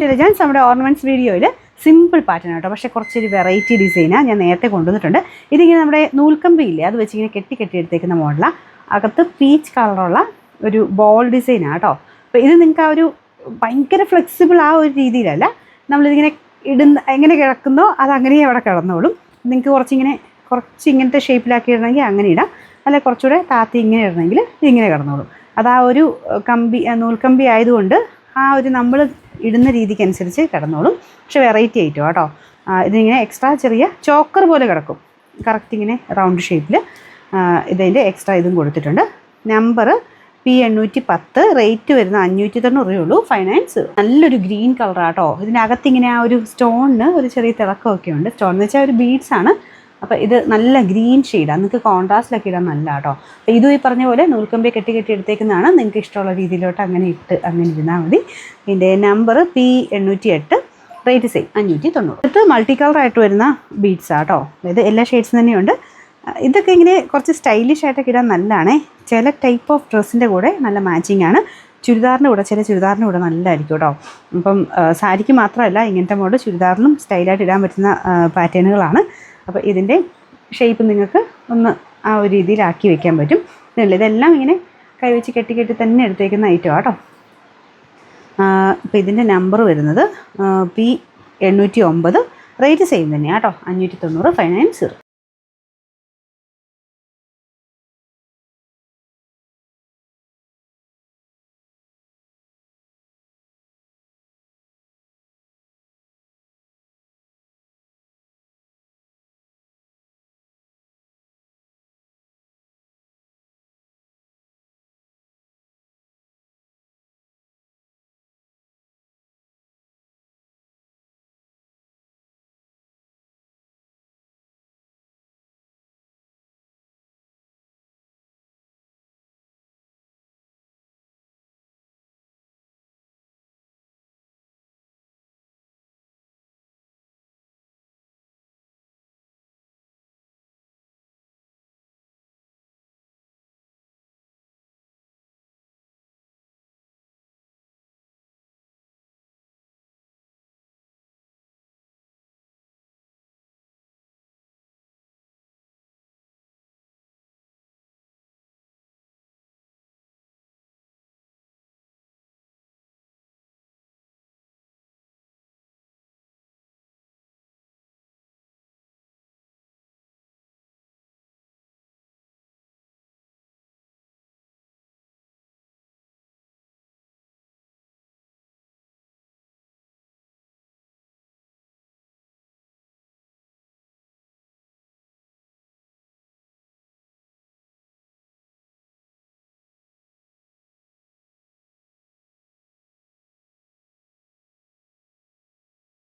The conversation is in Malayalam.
എലഗൻസ് നമ്മുടെ ഓർണമെൻറ്റ്സ് വീഡിയോയിൽ സിമ്പിൾ പാറ്റേൺ കേട്ടോ, പക്ഷേ കുറച്ചൊരു വെറൈറ്റി ഡിസൈനാണ് ഞാൻ നേരത്തെ കൊണ്ടുവന്നിട്ടുണ്ട്. ഇതിങ്ങനെ നമ്മുടെ നൂൽക്കമ്പില്ലേ അത് വെച്ച് ഇങ്ങനെ കെട്ടി എടുത്തേക്കുന്ന മോഡലാണ്. അകത്ത് പീച്ച് കളറുള്ള ഒരു ബോൾ ഡിസൈനാണ് കേട്ടോ. അപ്പോൾ ഇത് നിങ്ങൾക്ക് ആ ഒരു ഭയങ്കര ഫ്ലെക്സിബിൾ ആ ഒരു രീതിയിലല്ല, നമ്മളിതിങ്ങനെ എങ്ങനെ കിടക്കുന്നോ അതങ്ങനെ അവിടെ കിടന്നോളും. നിങ്ങൾക്ക് കുറച്ച് ഇങ്ങനത്തെ ഷേപ്പിലാക്കി ഇടണമെങ്കിൽ അങ്ങനെ ഇടാം, അല്ല കുറച്ചുകൂടെ താത്തി ഇങ്ങനെ ഇടണമെങ്കിൽ ഇതിങ്ങനെ കിടന്നോളും. അത് ആ ഒരു നൂൽക്കമ്പി ആയതുകൊണ്ട് ആ ഒരു നമ്മൾ ഇടുന്ന രീതിക്ക് അനുസരിച്ച് കിടന്നോളും. പക്ഷേ വെറൈറ്റി ആയിട്ടോ കേട്ടോ. ഇതിങ്ങനെ എക്സ്ട്രാ ചെറിയ ചോക്കർ പോലെ കിടക്കും, കറക്റ്റ് ഇങ്ങനെ റൗണ്ട് ഷേപ്പിൽ. ഇതിൻ്റെ എക്സ്ട്രാ ഇതും കൊടുത്തിട്ടുണ്ട്. നമ്പർ P810, റേറ്റ് വരുന്ന 590 രൂപയുള്ളൂ. ഫൈനാൻസ്. നല്ലൊരു ഗ്രീൻ കളറാണ് കേട്ടോ. ഇതിനകത്തിങ്ങനെ ആ ഒരു സ്റ്റോണിന് ഒരു ചെറിയ തിളക്കമൊക്കെ ഉണ്ട്. സ്റ്റോൺ എന്ന് വെച്ചാൽ ഒരു ബീഡ്സ് ആണ്. അപ്പോൾ ഇത് നല്ല ഗ്രീൻ ഷെയ്ഡാണ്, നിങ്ങൾക്ക് കോൺട്രാസ്റ്റിലൊക്കെ ഇടാൻ നല്ല കേട്ടോ. അപ്പോൾ ഇതും ഈ പറഞ്ഞ പോലെ നൂൽക്കമ്പി കെട്ടി എടുത്തേക്കുന്നതാണ്. നിങ്ങൾക്ക് ഇഷ്ടമുള്ള രീതിയിലോട്ട് അങ്ങനെ ഇരുന്നാൽ മതി. ഇതിൻ്റെ നമ്പർ P808, റേറ്റ് സെയിം 590. ഇത് മൾട്ടി കളറായിട്ട് വരുന്ന ബീഡ്സാണ് കേട്ടോ. അതായത് എല്ലാ ഷെയ്ഡ്സും തന്നെയുണ്ട്. ഇതൊക്കെ ഇങ്ങനെ കുറച്ച് സ്റ്റൈലിഷ് ആയിട്ടൊക്കെ ഇടാൻ നല്ലതാണേ. ചില ടൈപ്പ് ഓഫ് ഡ്രസ്സിൻ്റെ കൂടെ നല്ല മാച്ചിങ് ആണ്. ചുരിദാറിൻ്റെ കൂടെ ചുരിദാറിൻ്റെ കൂടെ നല്ലതായിരിക്കും കേട്ടോ. അപ്പം സാരിക്ക് മാത്രമല്ല, ഇങ്ങനത്തെ മോഡൽ ചുരിദാറിലും സ്റ്റൈലായിട്ട് ഇടാൻ പറ്റുന്ന പാറ്റേണുകളാണ്. അപ്പോൾ ഇതിൻ്റെ ഷേപ്പ് നിങ്ങൾക്ക് ഒന്ന് ആ ഒരു രീതിയിലാക്കി വെക്കാൻ പറ്റും. ഇതെല്ലാം ഇങ്ങനെ കൈവച്ച് കെട്ടി തന്നെ എടുത്തേക്കുന്ന ഐറ്റമാണ് കേട്ടോ. അപ്പോൾ ഇതിൻ്റെ നമ്പർ വരുന്നത് P809, റേറ്റ് സെയിം തന്നെയാണ് കേട്ടോ, 590. ഫൈനാൻസ്.